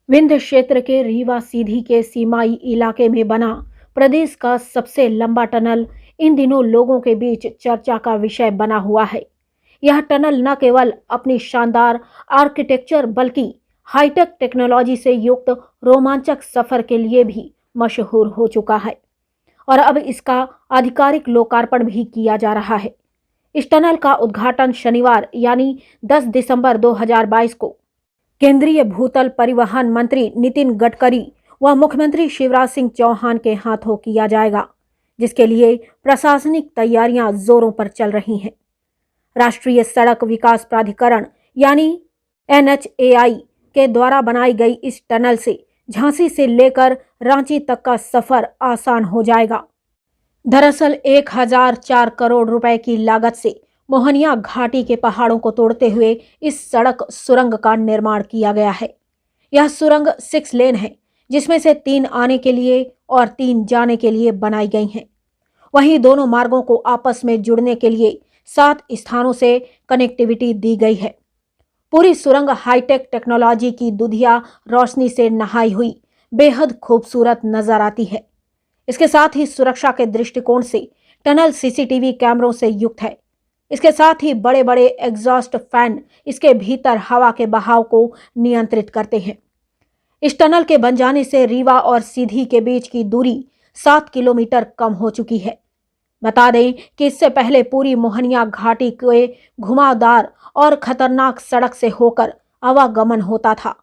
विंध्य क्षेत्र के रीवा सीधी के सीमाई इलाके में बना प्रदेश का सबसे लंबा टनल इन दिनों लोगों के बीच चर्चा का विषय बना हुआ है। यह टनल न केवल अपनी शानदार आर्किटेक्चर बल्कि हाईटेक टेक्नोलॉजी से युक्त रोमांचक सफर के लिए भी मशहूर हो चुका है और अब इसका आधिकारिक लोकार्पण भी किया जा रहा है। इस टनल का उद्घाटन शनिवार यानी 10 दिसंबर 2022 को केंद्रीय भूतल परिवहन मंत्री नितिन गडकरी व मुख्यमंत्री शिवराज सिंह चौहान के हाथों किया जाएगा, जिसके लिए प्रशासनिक तैयारियां जोरों पर चल रही हैं। राष्ट्रीय सड़क विकास प्राधिकरण यानी NHAI के द्वारा बनाई गई इस टनल से झांसी से लेकर रांची तक का सफर आसान हो जाएगा। दरअसल 1004 करोड़ रुपए की लागत से मोहनिया घाटी के पहाड़ों को तोड़ते हुए इस सड़क सुरंग का निर्माण किया गया है। यह सुरंग 6 लेन है, जिसमें से 3 आने के लिए और 3 जाने के लिए बनाई गई हैं। वहीं दोनों मार्गों को आपस में जुड़ने के लिए 7 स्थानों से कनेक्टिविटी दी गई है। पूरी सुरंग हाईटेक टेक्नोलॉजी की दुधिया रोशनी से नहाई हुई बेहद खूबसूरत नजर आती है। इसके साथ ही सुरक्षा के दृष्टिकोण से टनल CCTV कैमरों से युक्त है। इसके साथ ही बड़े बड़े एग्जॉस्ट फैन इसके भीतर हवा के बहाव को नियंत्रित करते हैं। इस टनल के बन जाने से रीवा और सीधी के बीच की दूरी 7 किलोमीटर कम हो चुकी है। बता दें कि इससे पहले पूरी मोहनिया घाटी के घुमावदार और खतरनाक सड़क से होकर आवागमन होता था,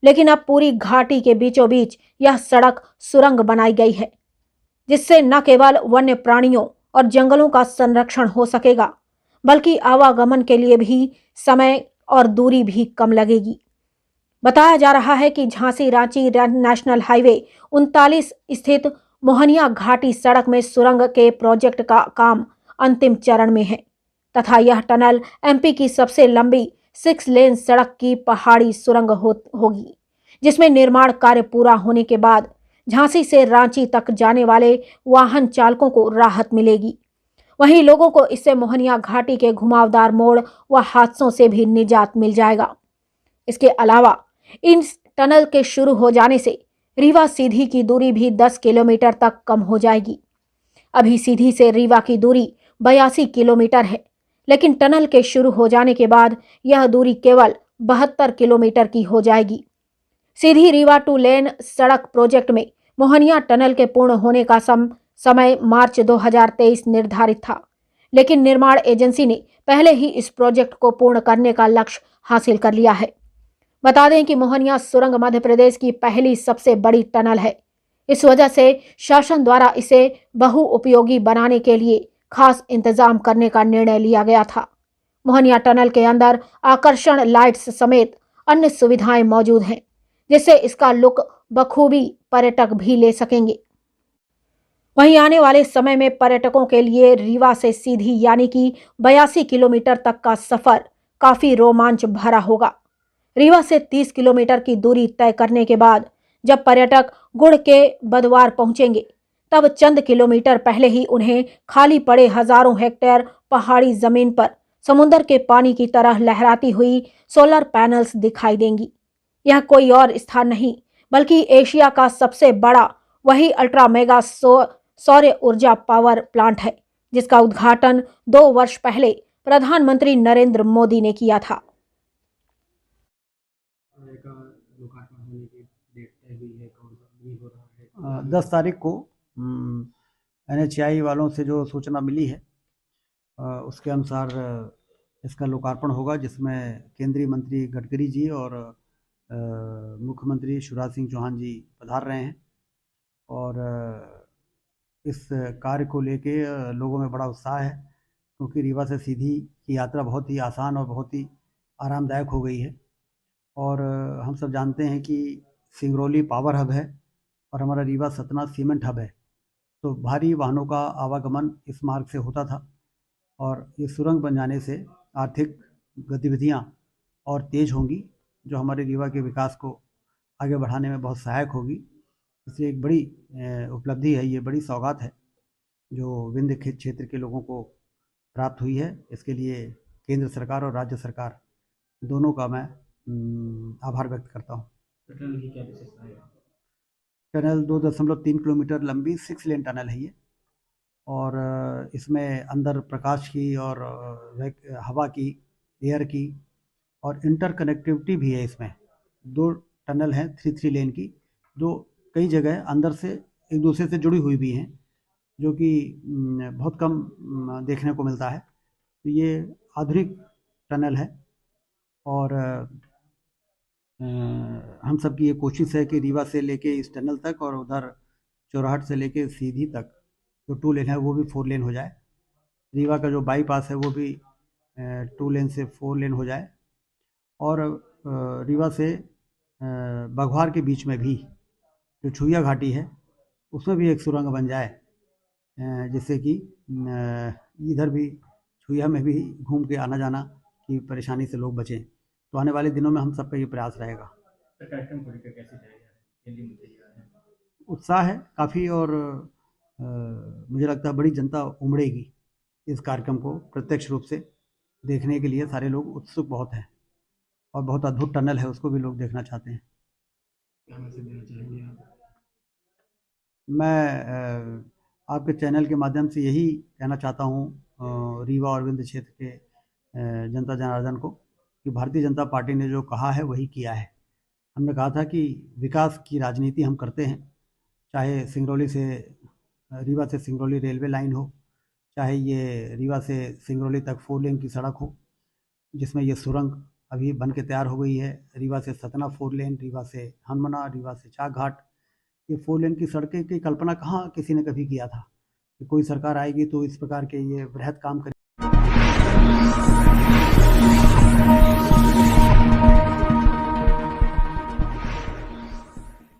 लेकिन अब पूरी घाटी के बीचों बीच यह सड़क सुरंग बनाई गई है, जिससे न केवल वन्य प्राणियों और जंगलों का संरक्षण हो सकेगा, बल्कि आवागमन के लिए भी समय और दूरी भी कम लगेगी। बताया जा रहा है कि झांसी रांची नेशनल हाईवे 39 स्थित मोहनिया घाटी सड़क में सुरंग के प्रोजेक्ट का काम अंतिम चरण में है तथा यह टनल MP की सबसे लंबी 6 लेन सड़क की पहाड़ी सुरंग होगी, जिसमें निर्माण कार्य पूरा होने के बाद झांसी से रांची तक जाने वाले वाहन चालकों को राहत मिलेगी। वहीं लोगों को इससे मोहनिया घाटी के घुमावदार मोड़ व हादसों से भी निजात मिल जाएगा। इसके अलावा इन टनल के शुरू हो जाने से रीवा सीधी की दूरी भी 10 किलोमीटर तक कम हो जाएगी। अभी सीधी से रीवा की दूरी 82 किलोमीटर है, लेकिन टनल के शुरू हो जाने के बाद यह दूरी केवल 72 किलोमीटर की हो जाएगी। सीधी रीवा 2 लेन सड़क प्रोजेक्ट में मोहनिया टनल के पूर्ण होने का समय मार्च 2023 निर्धारित था, लेकिन निर्माण एजेंसी ने पहले ही इस प्रोजेक्ट को पूर्ण करने का लक्ष्य हासिल कर लिया है। बता दें कि मोहनिया सुरंग मध्य प्रदेश की पहली सबसे बड़ी टनल है। इस वजह से शासन द्वारा इसे बहुउपयोगी बनाने के लिए खास इंतजाम करने का निर्णय लिया गया था। मोहनिया टनल के अंदर आकर्षण लाइट्स समेत अन्य सुविधाएं मौजूद हैं, जिससे इसका लुक बखूबी पर्यटक भी ले सकेंगे। वहीं आने वाले समय में पर्यटकों के लिए रीवा से सीधी यानी कि 82 किलोमीटर तक का सफर काफी रोमांच भरा होगा। रीवा से 30 किलोमीटर की दूरी तय करने के बाद जब पर्यटक गुड़ के बदवार पहुंचेंगे, तब चंद किलोमीटर पहले ही उन्हें खाली पड़े हजारों हेक्टेयर पहाड़ी जमीन पर समुद्र के पानी की तरह लहराती हुई सोलर पैनल्स दिखाई देंगी। यह कोई और स्थान नहीं बल्कि एशिया का सबसे बड़ा वही अल्ट्रा मेगा सौर ऊर्जा पावर प्लांट है, जिसका उद्घाटन 2 वर्ष पहले प्रधानमंत्री नरेंद्र मोदी ने किया था। लोकार्पण होने की डेट तय हुई है, कौन सा दिन हो रहा है? 10 तारीख को NHAI वालों से जो सूचना मिली है उसके अनुसार इसका लोकार्पण होगा, जिसमें केंद्रीय मंत्री गडकरी जी और मुख्यमंत्री शिवराज सिंह चौहान जी पधार रहे हैं। और इस कार्य को लेके लोगों में बड़ा उत्साह है, क्योंकि रीवा से सीधी की यात्रा बहुत ही आसान और बहुत ही आरामदायक हो गई है। और हम सब जानते हैं कि सिंगरौली पावर हब है और हमारा रीवा सतना सीमेंट हब है, तो भारी वाहनों का आवागमन इस मार्ग से होता था। और ये सुरंग बन जाने से आर्थिक गतिविधियां और तेज होंगी, जो हमारे रीवा के विकास को आगे बढ़ाने में बहुत सहायक होगी। इसलिए एक बड़ी उपलब्धि है, ये बड़ी सौगात है जो विंध्य क्षेत्र के लोगों को प्राप्त हुई है। इसके लिए केंद्र सरकार और राज्य सरकार दोनों का मैं आभार व्यक्त करता हूँ। टनल की क्या विशेषता है? टनल 2.3 किलोमीटर लंबी 6 लेन टनल है ये। और इसमें अंदर प्रकाश की और हवा की, एयर की और इंटरकनेक्टिविटी भी है इसमें। 2 टनल हैं 3 लेन की, जो कई जगह अंदर से एक दूसरे से जुड़ी हुई भी हैं, जो कि बहुत कम देखने को मिलता है। तो ये आधुनिक टनल है और हम सब की ये कोशिश है कि रीवा से लेके इस टनल तक और उधर चौराहट से लेके सीधी तक जो 2 लेन है वो भी 4 लेन हो जाए। रीवा का जो बाईपास है वो भी 2 लेन से 4 लेन हो जाए। और रीवा से बघवार के बीच में भी जो छुइया घाटी है उसमें भी एक सुरंग बन जाए, जिससे कि इधर भी छुइया में भी घूम के आना जाना की परेशानी से लोग बचें। तो आने वाले दिनों में हम सबका ये प्रयास रहेगा। तो कार्यक्रम को लेकर कैसे जाएगा, केंद्रीय मुद्दे क्या है? उत्साह है काफ़ी और मुझे लगता है बड़ी जनता उमड़ेगी इस कार्यक्रम को प्रत्यक्ष रूप से देखने के लिए। सारे लोग उत्सुक बहुत हैं और बहुत अद्भुत टनल है, उसको भी लोग देखना चाहते हैं। क्या मैसेज देना चाहेंगे आप? मैं आपके चैनल के माध्यम से यही कहना चाहता हूँ रीवा और विंध्य क्षेत्र के जनता जनार्दन को कि भारतीय जनता पार्टी ने जो कहा है वही किया है। हमने कहा था कि विकास की राजनीति हम करते हैं, चाहे सिंगरौली से रीवा से सिंगरौली रेलवे लाइन हो, चाहे ये रीवा से सिंगरौली तक 4 लेन की सड़क हो, जिसमें ये सुरंग अभी बन के तैयार हो गई है। रीवा से सतना 4 लेन, रीवा से हनुमना, रीवा से चाकघाट, ये 4 लेन की सड़कें की कल्पना कहाँ किसी ने कभी किया था कि कोई सरकार आएगी तो इस प्रकार के ये बृहद काम करेगी।